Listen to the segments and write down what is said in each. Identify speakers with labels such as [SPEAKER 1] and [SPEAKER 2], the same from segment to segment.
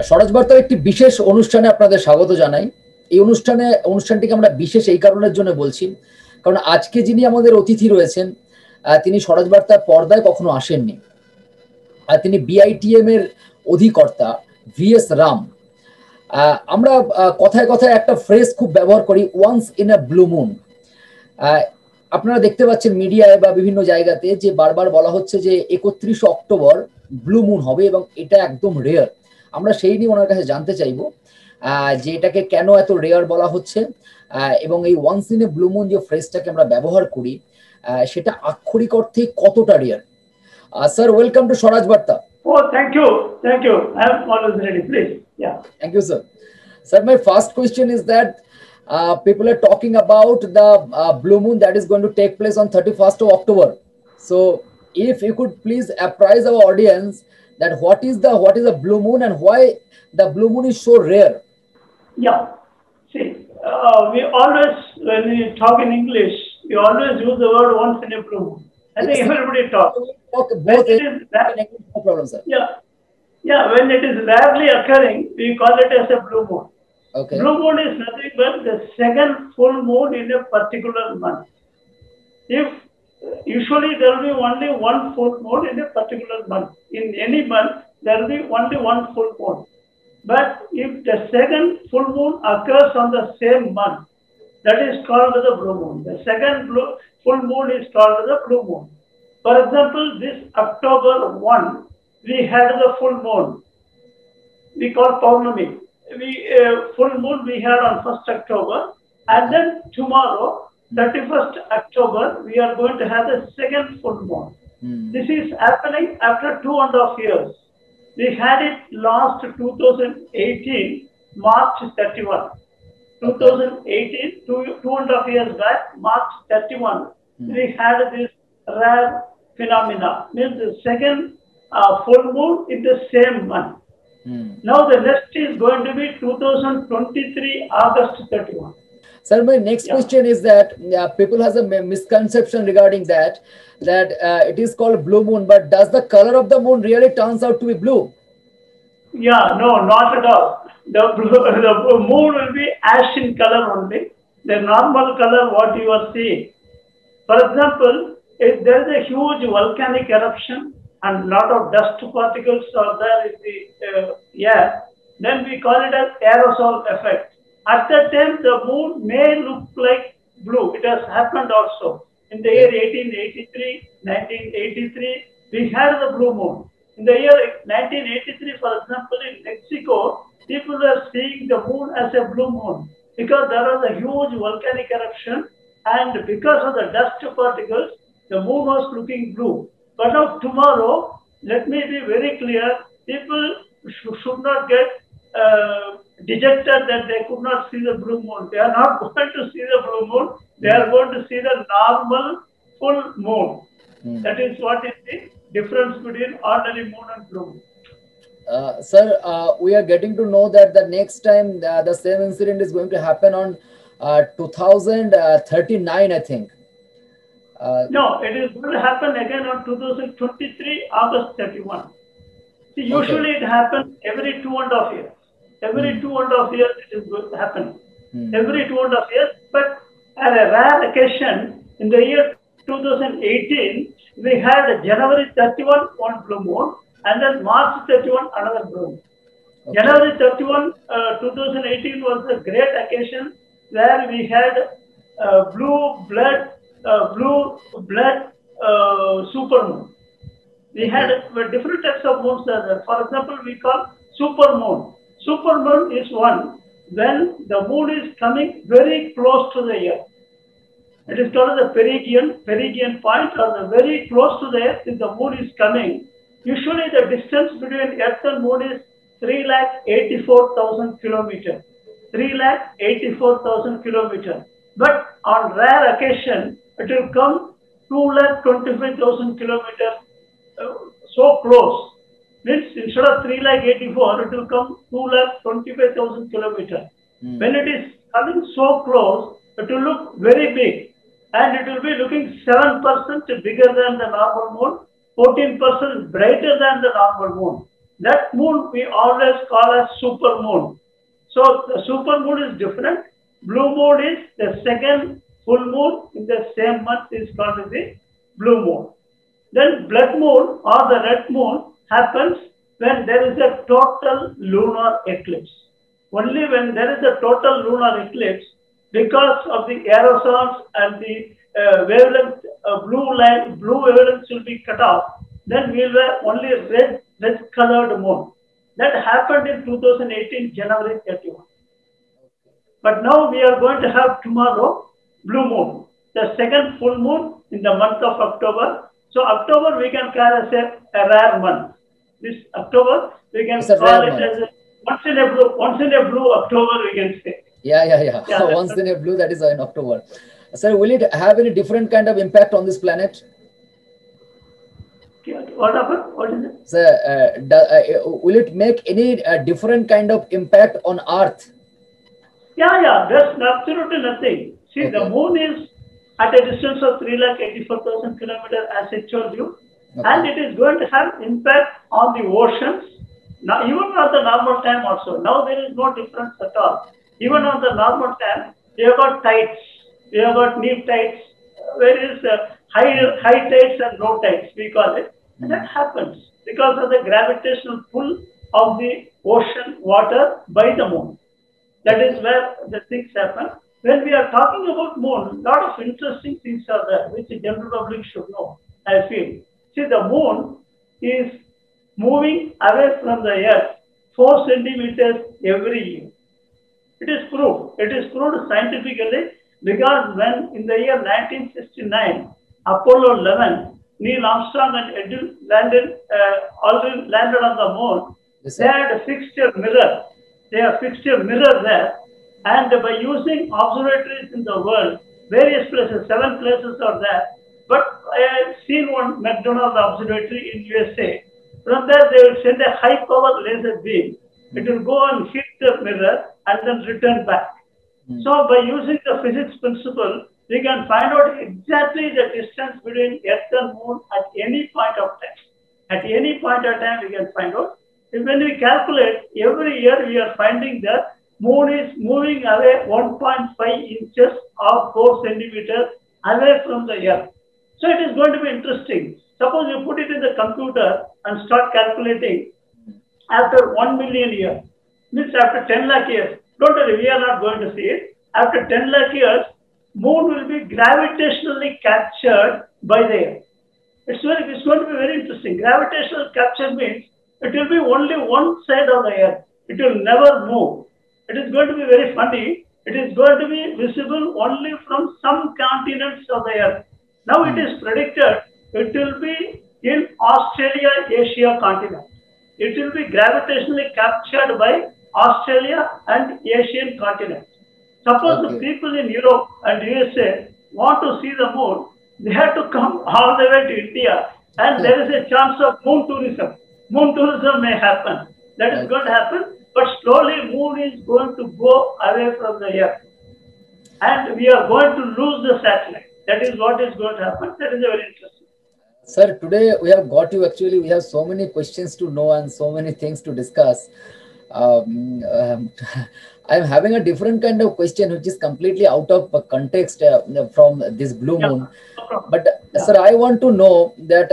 [SPEAKER 1] স্বরাজ বার্তার একটি বিশেষ অনুষ্ঠানে আপনাদের স্বাগত জানাই। এই অনুষ্ঠানটিকে আমরা বিশেষ এই কারণের জন্য বলছি, কারণ আজকে যিনি আমাদের অতিথি রয়েছেন তিনি স্বরাজ বার্তার পর্দায় কখনো আসেননি। আর তিনি বিআইটিএম এর অধিকর্তা ভিএস রাম। আমরা কথায় কথায় একটা ফ্রেজ খুব ব্যবহার করি, once in a blue moon. আপনারা দেখতে পাচ্ছেন মিডিয়ায় বা বিভিন্ন জায়গাতে যে বারবার বলা হচ্ছে যে 31 অক্টোবর ব্লু মুন হবে এবং এটা একদম রেয়ার। আমরা সেই নিয়ে ওনার কাছে জানতে চাইবো যে এটাকে কেন এত রেয়ার বলা হচ্ছে এবং এই once in a blue moon যে ফ্রেজটাকে আমরা ব্যবহার করি সেটা আক্ষরিক অর্থে কতটা rare. Sir, welcome to Swaraj Barta.
[SPEAKER 2] Oh, thank you. Thank you. I am always ready, please. Yeah.
[SPEAKER 1] Thank you, sir. Sir, my first question is that people are talking about the blue moon that is going to take place on 31st of October. So, if you could please apprise our audience that what is a blue moon and why the blue moon is so rare.
[SPEAKER 2] Yeah. See, we always, when we talk in English, we always use the word once in a blue moon. I think everybody talks.
[SPEAKER 1] Both no problem, sir.
[SPEAKER 2] Yeah. Yeah, when it is rarely occurring, we call it as a blue moon.
[SPEAKER 1] Okay.
[SPEAKER 2] Blue moon is nothing but the second full moon in a particular month. If usually there will be only one full moon in a particular month. In any month, there will be only one full moon. But if the second full moon occurs on the same month, that is called the blue moon. The second full moon is called the blue moon. For example, this October 1, we had the full moon. We call Paurnami. Full moon we had on 1st October. And then tomorrow, 31st October, we are going to have the second full moon. This is happening after 2.5 years. We had it last 2018, March 31. 2018, 2.5 years back, March 31, we had this rare phenomena, means the second full moon in the same month. Now the next is going to be 2023, August 31.
[SPEAKER 1] Sir, my next question is that people has a misconception regarding that it is called blue moon, but does the color of the moon really turns out to be blue?
[SPEAKER 2] Yeah, no, not at all. The moon will be ash in color only, the normal color what you are seeing. For example, if there is a huge volcanic eruption and lot of dust particles are there in the air, then we call it as aerosol effect. At that time, the moon may look like blue. It has happened also. In the year 1883, 1983, we had the blue moon. In the year 1983, for example, in Mexico, people were seeing the moon as a blue moon because there was a huge volcanic eruption, and because of the dust particles, the moon was looking blue. But now tomorrow, let me be very clear, people should not get dejected that they could not see the blue moon. They are not going to see the blue moon. They are going to see the normal full moon. That is what is the difference between ordinary moon and blue moon.
[SPEAKER 1] Sir, we are getting to know that the next time the same incident is going to happen on 2039, I think.
[SPEAKER 2] No, it is going to happen again on 2023, August 31. See, usually it happens every 2.5 years. Every 2.5 years it is going to happen. Every 2.5 years, but at a rare occasion, in the year 2018, we had January 31 one blue moon, and then March 31 another blue moon. Okay. January 31, 2018 was a great occasion where we had blue blood supermoon. We had different types of moons there. For example, we call supermoon. Supermoon is one when the moon is coming very close to the earth. It is called the perigyon point, or the very close to the earth. If the moon is coming, usually the distance between earth and moon is 384,000 kilometers. 384,000 kilometers. But on rare occasion, it will come 225,000 kilometers, so close. Means instead of 384, it will come 225,000 kilometers. When it is coming so close, it will look very big, and it will be looking 7% bigger than the normal moon, 14% brighter than the normal moon. that moon we always call as super moon. So the super moon is different. Blue moon is the second full moon in the same month is called as the blue moon. Then blood moon or the red moon happens when there is a total lunar eclipse. Only when there is a total lunar eclipse, because of the aerosols and the wavelength, blue wavelengths will be cut off, then we will have only red colored moon. That happened in 2018, January 31. But now we are going to have tomorrow blue moon, the second full moon in the month of October. So October we can call as a rare month. This October we can call it as a once in a blue October we can say.
[SPEAKER 1] Yeah. Once in a blue, that is in October. Sir, will it have any different kind of impact on this planet?
[SPEAKER 2] What happened? What is it?
[SPEAKER 1] Sir, will it make any different kind of impact on Earth?
[SPEAKER 2] Yeah. There's absolutely nothing. See, the moon is at a distance of 384,000 kilometers, as I told you, and it is going to have impact on the oceans. Now, even on the normal time also. Now there is no difference at all. Even on the normal time, we have got tides, we have got neap tides, where is high tides and low tides, we call it. And that happens because of the gravitational pull of the ocean water by the moon. That is where the things happen. When we are talking about moon, a lot of interesting things are there, which the general public should know, I feel. See, the moon is moving away from the earth 4 centimeters every year. It is proved. It is proved scientifically because when in the year 1969, Apollo 11, Neil Armstrong and Aldrin already landed on the moon. Yes, they had fixed a mirror. They have fixed a mirror there. And by using observatories in the world, various places, 7 places are there. But I have seen one McDonald observatory in USA. From there, they will send a high-power laser beam. It will go and hit the mirror and then return back. So by using the physics principle, we can find out exactly the distance between Earth and Moon at any point of time. At any point of time, we can find out. And when we calculate, every year we are finding that Moon is moving away 1.5 inches or 4 centimeters away from the Earth. So it is going to be interesting. Suppose you put it in the computer and start calculating after 1 million years, means after 10 lakh years. Don't worry, we are not going to see it. After 10 lakh years, Moon will be gravitationally captured by the Earth. It's going to be very interesting. Gravitational capture means it will be only one side of the Earth. It will never move. It is going to be very funny. It is going to be visible only from some continents of the Earth. Now it is predicted it will be in Australia-Asia continent. It will be gravitationally captured by Australia and Asian continent. Suppose the people in Europe and USA want to see the moon, they have to come all the way to India, and there is a chance of moon tourism. Moon tourism may happen. That is going to happen, but slowly moon is going to go away from the Earth. And we are going to lose the satellite. That is what is going to happen. That is very interesting.
[SPEAKER 1] Sir, today we have got you. Actually, we have so many questions to know and so many things to discuss. I'm having a different kind of question, which is completely out of context from this blue moon. But sir, I want to know that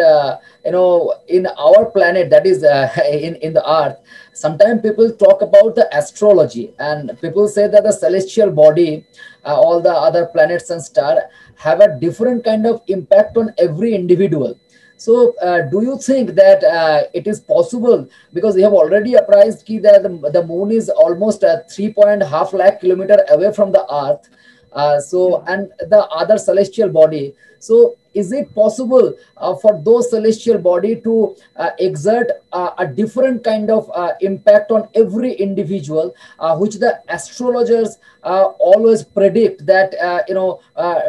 [SPEAKER 1] in our planet, that is in the Earth, sometimes people talk about the astrology, and people say that the celestial body, all the other planets and stars, have a different kind of impact on every individual. So, do you think that it is possible, because we have already apprised that the moon is almost 3.5 lakh kilometers away from the Earth, and the other celestial body. So, is it possible for those celestial body to exert a different kind of impact on every individual, which the astrologers always predict that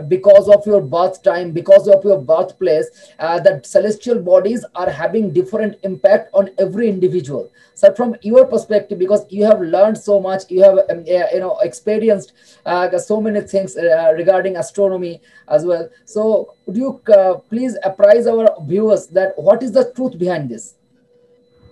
[SPEAKER 1] because of your birth time, because of your birthplace, that celestial bodies are having different impact on every individual? So from your perspective, because you have learned so much, you have experienced so many things regarding astronomy as well. So would you please apprise our viewers that what is the truth behind this?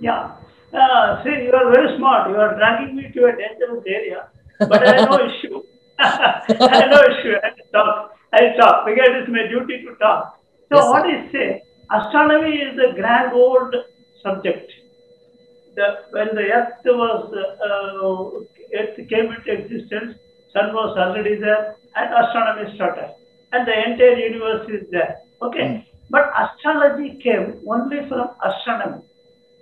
[SPEAKER 2] Yeah. See, you are very smart. You are dragging me to a dangerous area, but I have no issue. I have no issue. I'll talk because it is my duty to talk. So
[SPEAKER 1] Yes,
[SPEAKER 2] what
[SPEAKER 1] sir.
[SPEAKER 2] I say, astronomy is a grand old subject. When the Earth came into existence, sun was already there, and astronomy started, and the entire universe is there.
[SPEAKER 1] Mm.
[SPEAKER 2] Okay, but astrology came only from astronomy.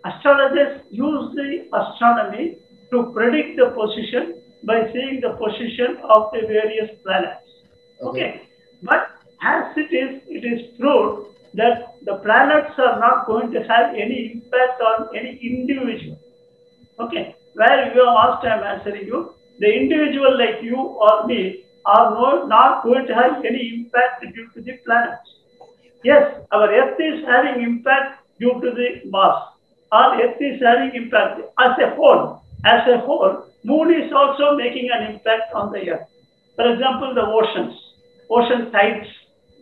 [SPEAKER 2] Astrologers use the astronomy to predict the position by seeing the position of the various planets.
[SPEAKER 1] Okay.
[SPEAKER 2] Okay, but as it is proved that the planets are not going to have any impact on any individual. Okay, where you have asked, I am answering you. The individual like you or me are not going to have any impact due to the planets. Yes, our Earth is having impact due to the mass. Our Earth is having impact as a whole. As a whole, Moon is also making an impact on the Earth. For example, the oceans, ocean tides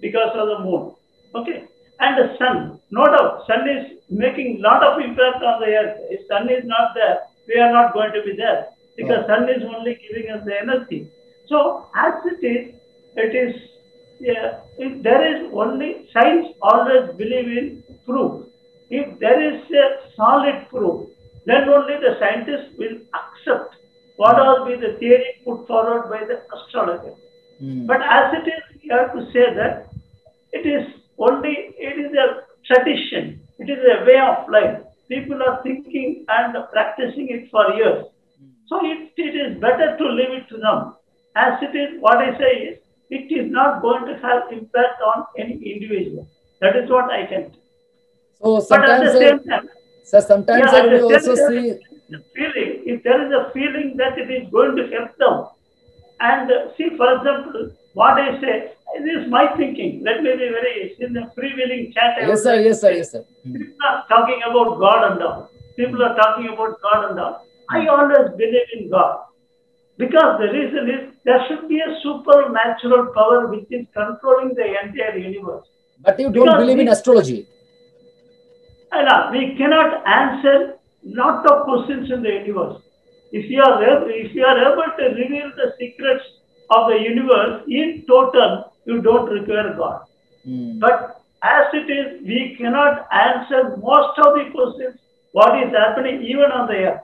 [SPEAKER 2] because of the Moon. Okay, and the Sun. No doubt, Sun is making lot of impact on the Earth. If Sun is not there, we are not going to be there because
[SPEAKER 1] Oh.
[SPEAKER 2] Sun is only giving us the energy. So as it is yeah, if there is only science always believe in proof. If there is a solid proof, then only the scientists will accept what
[SPEAKER 1] Mm.
[SPEAKER 2] all be the theory put forward by the astrologers.
[SPEAKER 1] Mm.
[SPEAKER 2] But as it is, we have to say that it is a tradition, it is a way of life. People are thinking and practicing it for years. So it is better to leave it to them. As it is, what I say is, it is not going to have impact on any individual. That is what I can tell.
[SPEAKER 1] So
[SPEAKER 2] But at
[SPEAKER 1] sometimes,
[SPEAKER 2] the same time,
[SPEAKER 1] sir, sometimes,
[SPEAKER 2] yeah,
[SPEAKER 1] sir,
[SPEAKER 2] at
[SPEAKER 1] we
[SPEAKER 2] the same
[SPEAKER 1] also
[SPEAKER 2] time,
[SPEAKER 1] see.
[SPEAKER 2] if there is a feeling that it is going to help them, and see, for example, what I say, this is my thinking. Let me be very, in the freewheeling chat, I
[SPEAKER 1] Yes,
[SPEAKER 2] would
[SPEAKER 1] sir.
[SPEAKER 2] like to
[SPEAKER 1] Yes, sir.
[SPEAKER 2] say,
[SPEAKER 1] Yes, sir. Mm.
[SPEAKER 2] people are talking about God and all. People
[SPEAKER 1] Mm.
[SPEAKER 2] are talking about God and all. I
[SPEAKER 1] Mm.
[SPEAKER 2] always believe in God. Because the reason is there should be a supernatural power which is controlling the entire universe.
[SPEAKER 1] But you don't
[SPEAKER 2] Because
[SPEAKER 1] believe in astrology.
[SPEAKER 2] we cannot answer lot of questions in the universe. If you are able to reveal the secrets of the universe in total, you don't require God.
[SPEAKER 1] Mm.
[SPEAKER 2] But as it is, we cannot answer most of the questions what is happening even on the earth.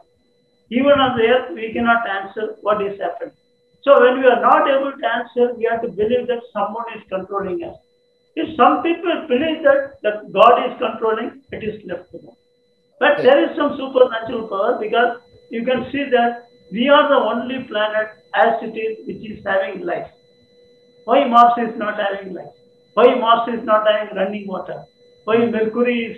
[SPEAKER 2] Even on the earth, we cannot answer what is happening. So when we are not able to answer, we have to believe that someone is controlling us. If some people believe that God is controlling, it is left to them. But
[SPEAKER 1] Okay.
[SPEAKER 2] there is some supernatural power because you can see that we are the only planet as it is which is having life. Why Mars is not having life? Why Mars is not having running water? Why Mercury is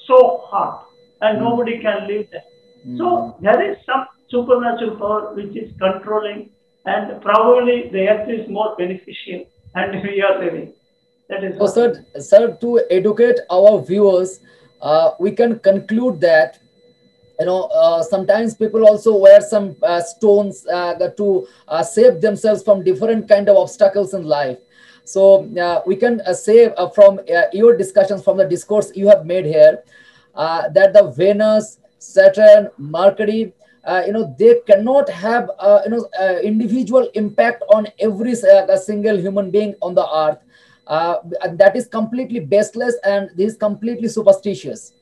[SPEAKER 2] so hot and
[SPEAKER 1] Mm.
[SPEAKER 2] nobody can live there?
[SPEAKER 1] Mm.
[SPEAKER 2] So there is some supernatural power which is controlling, and probably the earth is more beneficial and we are living. That is
[SPEAKER 1] So,
[SPEAKER 2] what I
[SPEAKER 1] sir, to educate our viewers, we can conclude that sometimes people also wear some stones to save themselves from different kind of obstacles in life. So we can say from your discussions, from the discourse you have made here, that the Venus, Saturn, Mercury, they cannot have individual impact on every single human being on the earth. And that is completely baseless, and this is completely superstitious.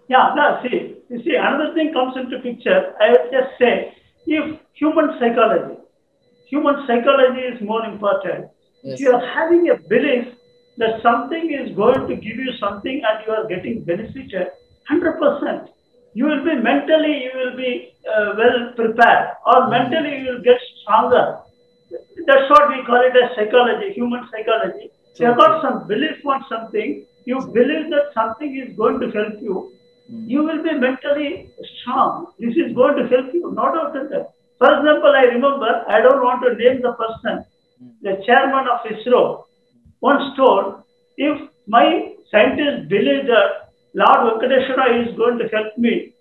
[SPEAKER 2] Yeah, no, you see, another thing comes into picture. I would just say, if human psychology is more important. If
[SPEAKER 1] Yes.
[SPEAKER 2] you are having a belief that something is going to give you something and you are getting benefited, 100%, you will be well prepared, or
[SPEAKER 1] Mm.
[SPEAKER 2] mentally you will get stronger. That's what we call it as psychology, human psychology. You
[SPEAKER 1] True,
[SPEAKER 2] have got
[SPEAKER 1] true.
[SPEAKER 2] some belief on something, you believe that something is going to help you,
[SPEAKER 1] Mm.
[SPEAKER 2] you will be mentally strong. This is going to help you, no doubt in that. For example, I remember, I don't want to name the person, the chairman of ISRO once told, if my scientists believe that Lord Venkateshwara is going to help me,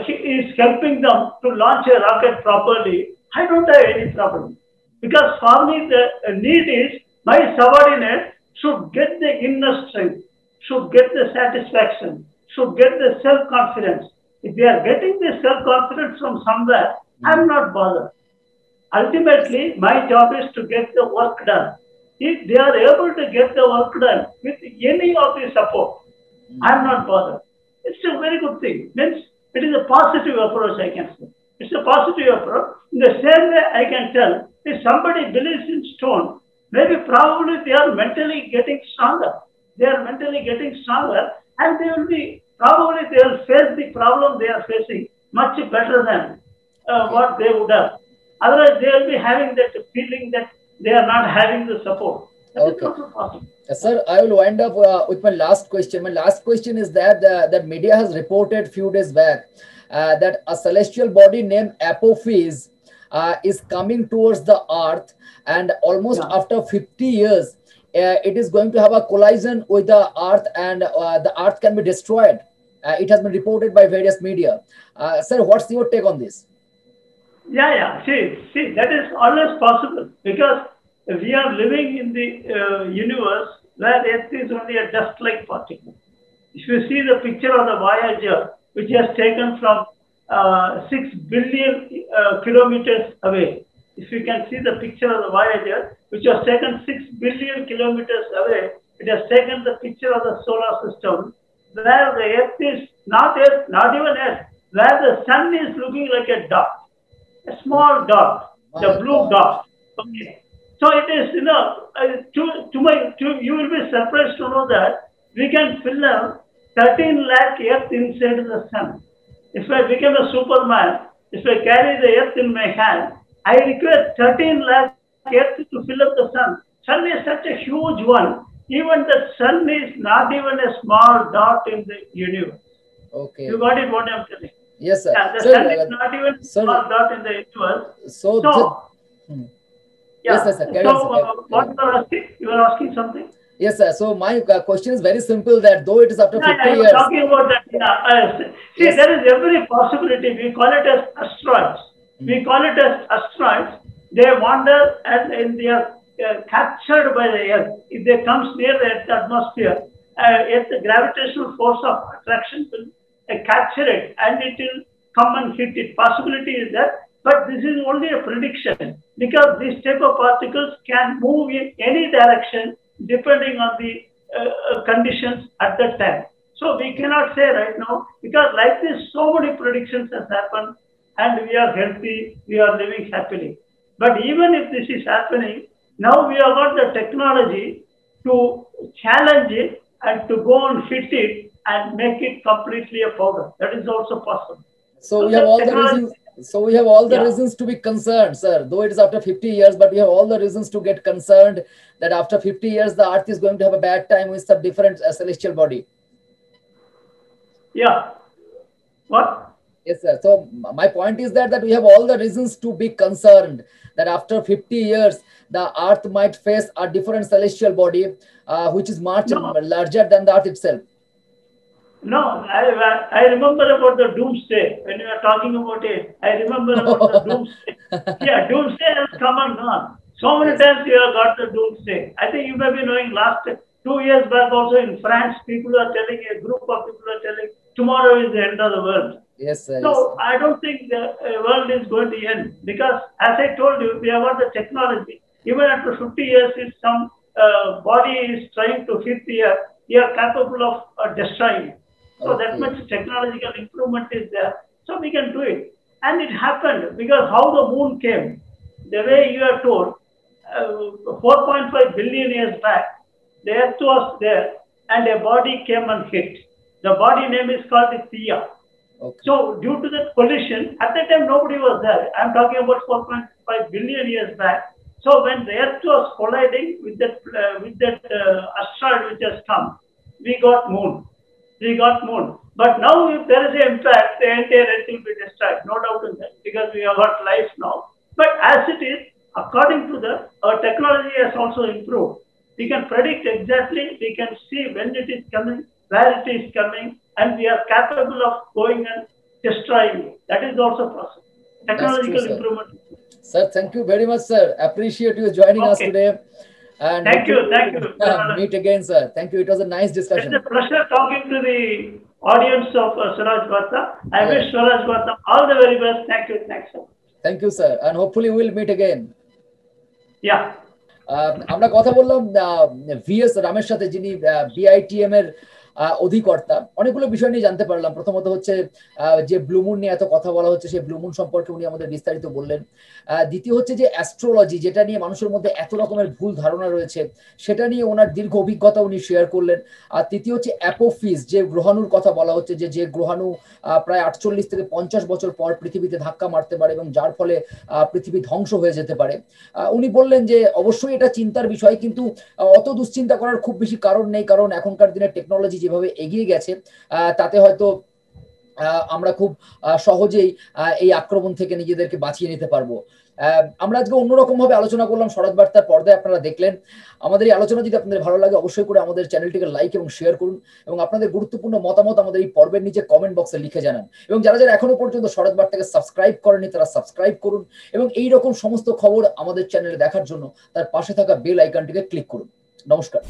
[SPEAKER 2] he is helping them to launch a rocket properly, I don't have any problem. Because for me, the need is my subordinate should get the inner strength, should get the satisfaction, should get the self confidence. If they are getting this self-confidence from somewhere, I'm not bothered. Ultimately, my job is to get the work done. If they are able to get the work done with any of the support, I'm not bothered. It's a very good thing. Means it is a positive approach, I can say. It's a positive approach. In the same way, I can tell if somebody believes in stone, maybe probably they are mentally getting stronger. They are mentally getting stronger, and they will be probably they will face the problem they are facing much better than what they would have. Otherwise, they will be having that feeling that they are not having the support. That is also possible.
[SPEAKER 1] Sir, I will wind up with my last question. My last question is that that media has reported few days back that a celestial body named Apophis is coming towards the Earth, and almost after 50 years, it is going to have a collision with the Earth, and the Earth can be destroyed. It has been reported by various media. Sir, what's your take on this?
[SPEAKER 2] Yeah. See, that is always possible because we are living in the universe where Earth is only a dust-like particle. If you see the picture of the Voyager, which has taken from 6 billion kilometers away, if you can see the picture of the Voyager, which was taken 6 billion kilometers away, it has taken the picture of the solar system, where the Earth is not even Earth, where the sun is looking like a dot, a small dot, the blue dot. Okay. So it is, you will be surprised to know that we can fill up 13 lakh Earth inside the sun. If I become a Superman, if I carry the Earth in my hand, I require 13 lakh Earth to fill up the sun. Sun is such a huge one. Even the sun is not even a small dot in the universe.
[SPEAKER 1] Okay.
[SPEAKER 2] You got it, what I'm telling?
[SPEAKER 1] Yes, sir.
[SPEAKER 2] Yeah, the sun is not even a small dot in the universe.
[SPEAKER 1] Yes, sir.
[SPEAKER 2] What you are asking? You are asking something?
[SPEAKER 1] Yes, sir. So my question is very simple, that though it is after 50 years.
[SPEAKER 2] Talking about that. See, there is every possibility. We call it as asteroids. We call it as asteroids. They wander and they are captured by the Earth. If they come near the Earth's atmosphere, the gravitational force of attraction will capture it and it will come and hit it. Possibility is there. But this is only a prediction because this type of particles can move in any direction depending on the conditions at that time. So we cannot say right now because like this, so many predictions has happened and we are healthy, we are living happily. But even if this is happening, now we have got the technology to challenge it and to go and hit it and make it completely a powder. That is also possible.
[SPEAKER 1] So we have all the reasons. So we have all the reasons to be concerned, sir. Though it is after 50 years, but we have all the reasons to get concerned that after 50 years, the Earth is going to have a bad time with some different celestial body.
[SPEAKER 2] Yeah. What?
[SPEAKER 1] Yes, sir. So my point is that we have all the reasons to be concerned that after 50 years, the Earth might face a different celestial body, which is much larger than the Earth itself.
[SPEAKER 2] No, I remember about the doomsday. When you are talking about it, I remember about the doomsday. Yeah, doomsday has come and gone. So many times you have got the doomsday. I think you may be knowing last 2 years back also in France, people are telling, a group of people are telling, tomorrow is the end of the world.
[SPEAKER 1] Yes, sir.
[SPEAKER 2] So I don't think the world is going to end because as I told you, we have got the technology. Even after 50 years, if some body is trying to hit the earth, we are capable of destroying it. So that much technological improvement is there. So we can do it. And it happened because how the moon came, the way you are told, 4.5 billion years back, the earth was there and a body came and hit. The body name is called the Theia. Okay. So due to the collision, at that time nobody was there. I'm talking about 4.5 billion years back. So when the earth was colliding with that asteroid which has come, we got moon. But now if there is an impact, the entire earth will be destroyed. No doubt in that because we have got life now. But as it is, according to our technology has also improved. We can predict exactly, we can see when it is coming, where it is coming, and we are capable of going and destroying it. That is also possible. Technological improvement.
[SPEAKER 1] Sir, thank you very much, sir. Appreciate you joining us today. And
[SPEAKER 2] thank you.
[SPEAKER 1] Meet again, sir. Thank you. It was a nice discussion.
[SPEAKER 2] It's a pleasure talking to the audience of Swaraj Varta. I wish Swaraj Varta all the very best. Thank you. Thanks, sir.
[SPEAKER 1] Thank you, sir, and hopefully we'll meet again.
[SPEAKER 2] Yeah.
[SPEAKER 1] আমরা কথা বললাম VS রামের সাথে, যিনি BITM এর অধিকর্তা। অনেকগুলো বিষয় নিয়ে জানতে পারলাম। প্রথমত হচ্ছে যে ব্লুমুন নিয়ে এত কথা বলা হচ্ছে, সেই ব্লুমুন সম্পর্কে উনি আমাদের বিস্তারিত বললেন। দ্বিতীয় হচ্ছে যে অ্যাস্ট্রোলজি, যেটা নিয়ে মানুষের মধ্যে এত রকমের ভুল ধারণা রয়েছে, সেটা নিয়ে ওনার দীর্ঘ অভিজ্ঞতা উনি শেয়ার করলেন। আর তৃতীয় হচ্ছে অ্যাপোফিস, যে গ্রহাণুর কথা বলা হচ্ছে, যে গ্রহাণু প্রায় 48 থেকে 50 বছর পর পৃথিবীতে ধাক্কা মারতে পারে এবং যার ফলে পৃথিবী ধ্বংস হয়ে যেতে পারে। উনি বললেন যে অবশ্যই এটা চিন্তার বিষয়, কিন্তু অত দুশ্চিন্তা করার খুব বেশি কারণ নেই, কারণ এখনকার দিনে টেকনোলজি যেভাবে এগিয়ে গেছে তাতে হয়তো আমরা খুব সহজেই এই আক্রমণ থেকে নিজেদেরকে বাঁচিয়ে নিতে পারবো। আমরা আজকে অন্যরকম ভাবে আলোচনা করলাম, স্বরাজ বার্তার পর্দায় আপনারা দেখলেন। আমাদের এই আলোচনা যদি আপনাদের ভালো লাগে, অবশ্যই করে আমাদের চ্যানেলটিকে লাইক এবং শেয়ার করুন, এবং আপনাদের গুরুত্বপূর্ণ মতামত আমাদের এই পর্বের নিচে কমেন্ট বক্সে লিখে জানান। এবং যারা যারা এখনো পর্যন্ত স্বরাজ বার্তাকে সাবস্ক্রাইব করেনি, তারা সাবস্ক্রাইব করুন, এবং এই রকম সমস্ত খবর আমাদের চ্যানেলে দেখার জন্য তার পাশে থাকা বেল আইকনটিকে ক্লিক করুন। নমস্কার।